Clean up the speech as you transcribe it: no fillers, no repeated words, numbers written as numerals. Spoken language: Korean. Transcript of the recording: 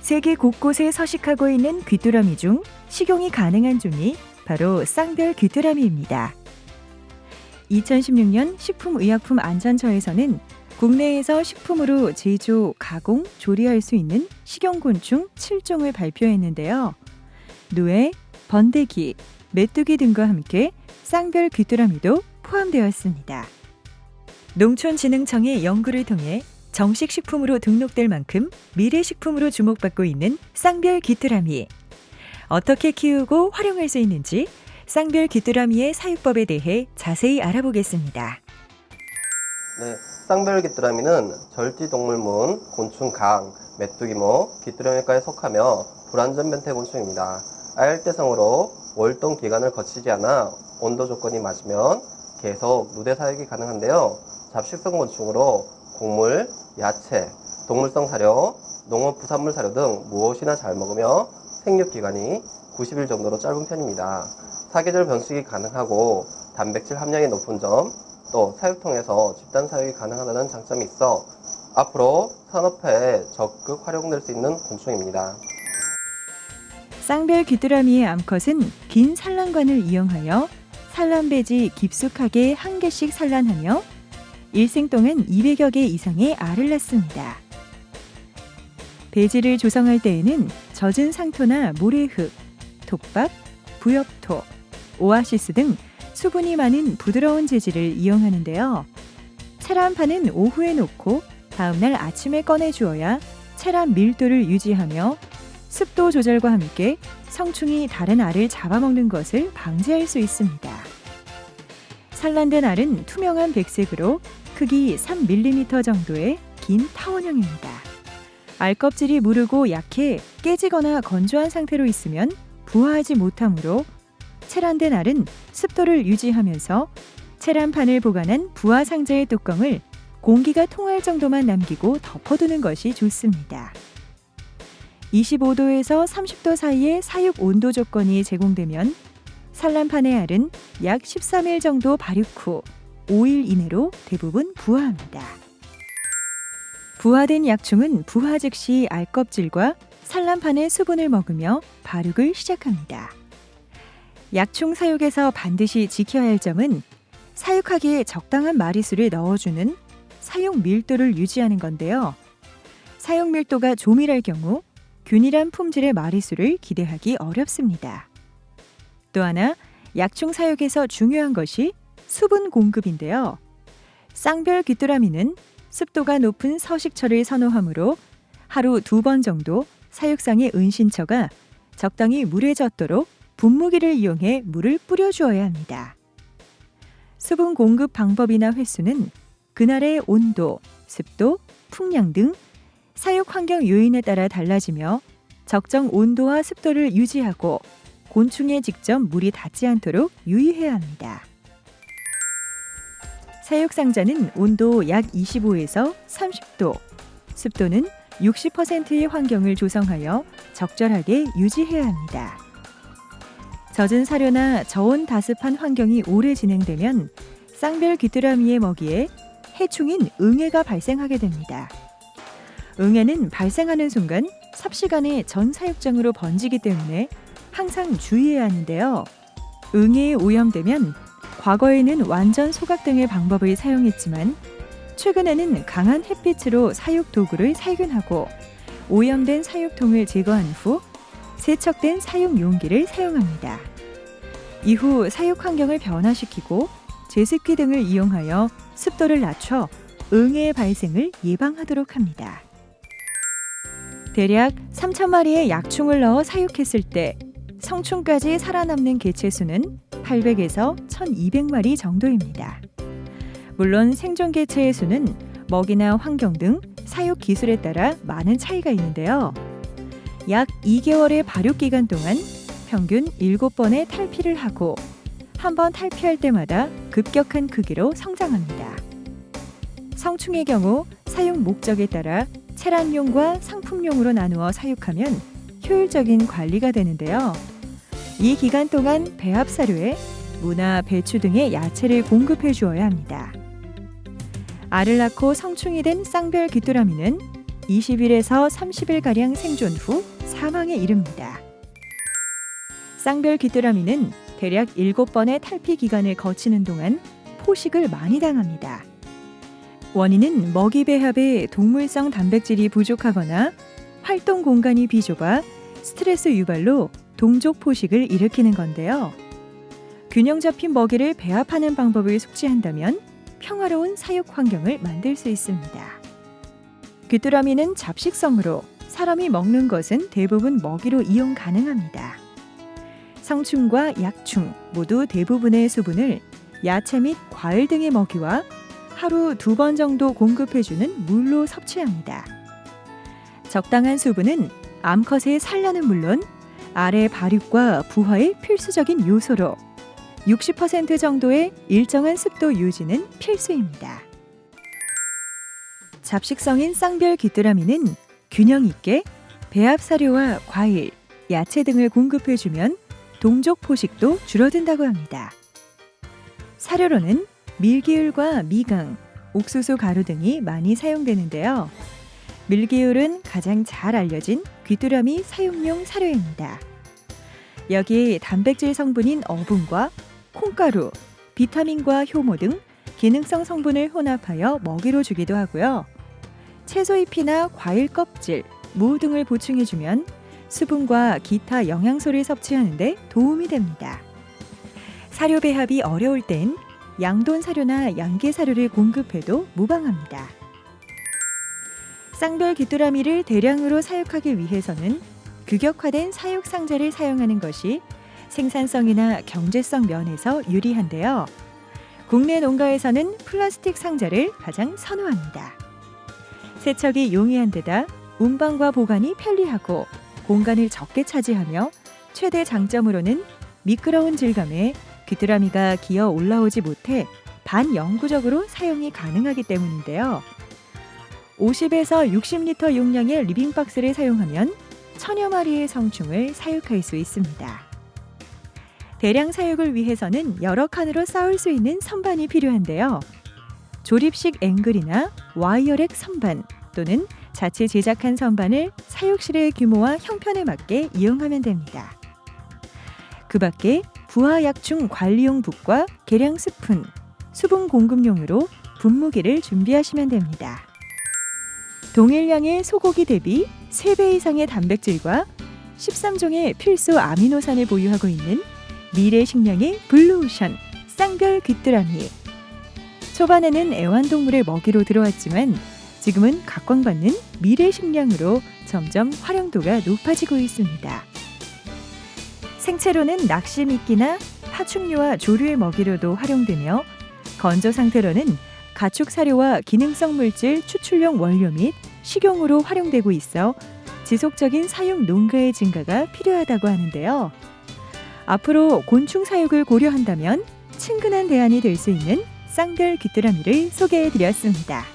세계 곳곳에 서식하고 있는 귀뚜라미 중 식용이 가능한 종이 바로 쌍별 귀뚜라미입니다. 2016년 식품의약품안전처에서는 국내에서 식품으로 제조, 가공, 조리할 수 있는 식용곤충 7종을 발표했는데요. 누에, 번데기, 메뚜기 등과 함께 쌍별 귀뚜라미도 포함되었습니다. 농촌진흥청의 연구를 통해 정식 식품으로 등록될 만큼 미래식품으로 주목받고 있는 쌍별 귀뚜라미. 어떻게 키우고 활용할 수 있는지 쌍별 귀뚜라미의 사육법에 대해 자세히 알아보겠습니다. 네, 쌍별 귀뚜라미는 절지동물문, 곤충강, 메뚜기모, 귀뚜라미과에 속하며 불완전 변태 곤충입니다. 아열대성으로 월동 기간을 거치지 않아 온도 조건이 맞으면 계속 누대 사육이 가능한데요. 잡식성 곤충으로 곡물, 야채, 동물성 사료, 농업 부산물 사료 등 무엇이나 잘 먹으며 생육 기간이 90일 정도로 짧은 편입니다. 사계절 번식이 가능하고 단백질 함량이 높은 점, 또 사육통에서 집단 사육이 가능하다는 장점이 있어 앞으로 산업화에 적극 활용될 수 있는 곤충입니다. 쌍별 귀뚜라미의 암컷은 긴 산란관을 이용하여 산란배지 깊숙하게 한 개씩 산란하며 일생 동안 200여 개 이상의 알을 낳습니다. 배지를 조성할 때에는 젖은 상토나 모래흙, 톱밥, 부엽토, 오아시스 등 수분이 많은 부드러운 재질을 이용하는데요. 체란판은 오후에 놓고 다음날 아침에 꺼내 주어야 체란 밀도를 유지하며 습도 조절과 함께 성충이 다른 알을 잡아먹는 것을 방지할 수 있습니다. 산란된 알은 투명한 백색으로 크기 3mm 정도의 긴 타원형입니다. 알 껍질이 무르고 약해 깨지거나 건조한 상태로 있으면 부화하지 못하므로 체란된 알은 습도를 유지하면서 체란판을 보관한 부화 상자의 뚜껑을 공기가 통할 정도만 남기고 덮어두는 것이 좋습니다. 25도에서 30도 사이의 사육 온도 조건이 제공되면 산란판의 알은 약 13일 정도 발육 후 5일 이내로 대부분 부화합니다. 부화된 약충은 부화 즉시 알 껍질과 산란판의 수분을 먹으며 발육을 시작합니다. 약충 사육에서 반드시 지켜야 할 점은 사육하기에 적당한 마리수를 넣어주는 사육 밀도를 유지하는 건데요. 사육 밀도가 조밀할 경우 균일한 품질의 마리수를 기대하기 어렵습니다. 또 하나 약충 사육에서 중요한 것이 수분 공급인데요. 쌍별 귀뚜라미는 습도가 높은 서식처를 선호하므로 하루 2번 정도 사육상의 은신처가 적당히 물에 젖도록 분무기를 이용해 물을 뿌려주어야 합니다. 수분 공급 방법이나 횟수는 그날의 온도, 습도, 풍량 등 사육 환경 요인에 따라 달라지며 적정 온도와 습도를 유지하고 곤충에 직접 물이 닿지 않도록 유의해야 합니다. 사육 상자는 온도 약 25에서 30도, 습도는 60%의 환경을 조성하여 적절하게 유지해야 합니다. 젖은 사료나 저온 다습한 환경이 오래 진행되면 쌍별 귀뚜라미의 먹이에 해충인 응애가 발생하게 됩니다. 응애는 발생하는 순간 삽시간에 전 사육장으로 번지기 때문에 항상 주의해야 하는데요. 응애에 오염되면 과거에는 완전 소각 등의 방법을 사용했지만 최근에는 강한 햇빛으로 사육 도구를 살균하고 오염된 사육통을 제거한 후 세척된 사육 용기를 사용합니다. 이후 사육 환경을 변화시키고 제습기 등을 이용하여 습도를 낮춰 응애의 발생을 예방하도록 합니다. 대략 3,000마리의 약충을 넣어 사육했을 때 성충까지 살아남는 개체수는 800에서 1,200마리 정도입니다. 물론 생존 개체의 수는 먹이나 환경 등 사육 기술에 따라 많은 차이가 있는데요. 약 2개월의 발육 기간 동안 평균 7번의 탈피를 하고 한 번 탈피할 때마다 급격한 크기로 성장합니다. 성충의 경우 사육 목적에 따라 체란용과 상품용으로 나누어 사육하면 효율적인 관리가 되는데요. 이 기간 동안 배합 사료에 무나 배추 등의 야채를 공급해 주어야 합니다. 알을 낳고 성충이 된 쌍별 귀뚜라미는 20일에서 30일가량 생존 후 사망에 이릅니다. 쌍별 귀뚜라미는 대략 7번의 탈피 기간을 거치는 동안 포식을 많이 당합니다. 원인은 먹이 배합에 동물성 단백질이 부족하거나 활동 공간이 비좁아 스트레스 유발로 동족 포식을 일으키는 건데요. 균형 잡힌 먹이를 배합하는 방법을 숙지한다면 평화로운 사육 환경을 만들 수 있습니다. 귀뚜라미는 잡식성으로 사람이 먹는 것은 대부분 먹이로 이용 가능합니다. 성충과 약충 모두 대부분의 수분을 야채 및 과일 등의 먹이와 하루 2번 정도 공급해주는 물로 섭취합니다. 적당한 수분은 암컷의 산란은 물론 알의 발육과 부화의 필수적인 요소로 60% 정도의 일정한 습도 유지는 필수입니다. 잡식성인 쌍별 귀뚜라미는 균형 있게 배합 사료와 과일, 야채 등을 공급해주면 동족 포식도 줄어든다고 합니다. 사료로는 밀기울과 미강, 옥수수 가루 등이 많이 사용되는데요. 밀기울은 가장 잘 알려진 귀뚜라미 사육용 사료입니다. 여기에 단백질 성분인 어분과 콩가루, 비타민과 효모 등 기능성 성분을 혼합하여 먹이로 주기도 하고요. 채소 잎이나 과일 껍질, 무 등을 보충해주면 수분과 기타 영양소를 섭취하는 데 도움이 됩니다. 사료 배합이 어려울 땐 양돈 사료나 양계 사료를 공급해도 무방합니다. 쌍별 귀뚜라미를 대량으로 사육하기 위해서는 규격화된 사육 상자를 사용하는 것이 생산성이나 경제성 면에서 유리한데요. 국내 농가에서는 플라스틱 상자를 가장 선호합니다. 세척이 용이한 데다 운반과 보관이 편리하고 공간을 적게 차지하며 최대 장점으로는 미끄러운 질감에 귀뚜라미가 기어 올라오지 못해 반영구적으로 사용이 가능하기 때문인데요. 50에서 60리터 용량의 리빙박스를 사용하면 1000여 마리의 성충을 사육할 수 있습니다. 대량 사육을 위해서는 여러 칸으로 쌓을 수 있는 선반이 필요한데요. 조립식 앵글이나 와이어렉 선반 또는 자체 제작한 선반을 사육실의 규모와 형편에 맞게 이용하면 됩니다. 그 밖에 부화약충 관리용 붓과 계량 스푼, 수분 공급용으로 분무기를 준비하시면 됩니다. 동일량의 소고기 대비 3배 이상의 단백질과 13종의 필수 아미노산을 보유하고 있는 미래 식량의 블루오션 쌍별 귀뚜라미. 초반에는 애완동물의 먹이로 들어왔지만 지금은 각광받는 미래 식량으로 점점 활용도가 높아지고 있습니다. 생채로는 낚시 미끼나 파충류와 조류의 먹이로도 활용되며 건조 상태로는 가축 사료와 기능성 물질 추출용 원료 및 식용으로 활용되고 있어 지속적인 사육 농가의 증가가 필요하다고 하는데요. 앞으로 곤충 사육을 고려한다면 친근한 대안이 될 수 있는 쌍별 귀뚜라미를 소개해드렸습니다.